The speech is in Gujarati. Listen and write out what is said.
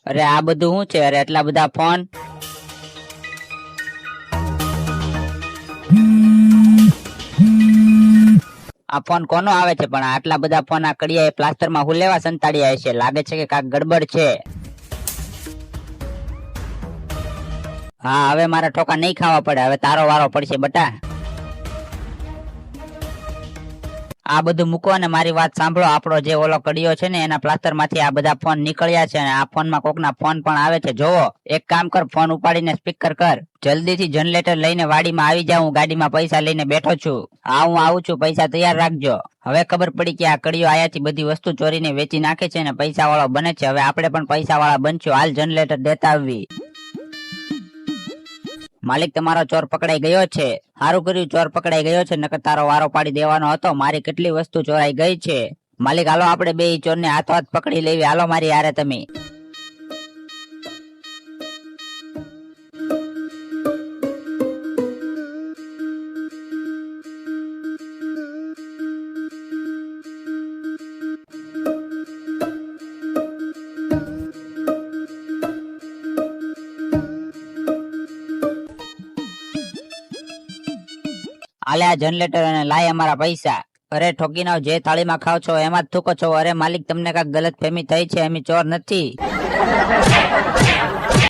અરે આ બધું શું છે? અરે એટલા બધા ફોન. આ ફોન કોનો આવે છે? પણ આટલા બધા ફોન આ કડિયા પ્લાસ્ટર માં હું લેવા સંતાડ્યા છે? લાગે છે કે કાંઈક ગડબડ છે. હા, હવે મારા ઠોકા નહીં ખાવા પડે. હવે તારો વારો પડશે બટા. આ બધું મૂકો ને મારી વાત સાંભળો. આપણો જે ઓલો કડિયો છે ને એના પ્લાસ્ટર માંથી આ બધા ફોન નીકળ્યા છે અને આ ફોનમાં કોકના ફોન પણ આવે છે. જોવો, એક કામ કર, ફોન ઉપાડીને સ્પીકર કર. જલ્દીથી જનરેટર લઈને વાડીમાં આવી જાવ. હું ગાડીમાં પૈસા લઈને બેઠો છું. હા, હું આવું છું. પૈસા તૈયાર રાખજો. હવે ખબર પડી કે આ કડિયો આયાથી બધી વસ્તુ ચોરીને વેચી નાખે છે અને પૈસા વાળો બને છે. હવે આપણે પણ પૈસા વાળા બનશું. હાલ જનરેટર દેતા આવવી. માલિક, તમારો ચોર પકડાઈ ગયો છે. સારું કર્યું ચોર પકડાઈ ગયો છે, નકર તારો વારો પાડી દેવાનો હતો. મારી કેટલી વસ્તુ ચોરાઈ ગઈ છે. માલિક, હાલો આપણે બે ચોરને હાથો હાથ પકડી લેવી. હાલો મારી હારે તમે. હાલે આ જનરેટર અને લાય અમારા પૈસા. અરે ઠોકીનો, જે થાળીમાં ખાવ છો એમાં જ થૂકો છો. અરે માલિક, તમને કાંઈક ગલત ફહેમી થઈ છે. અમે ચોર નથી.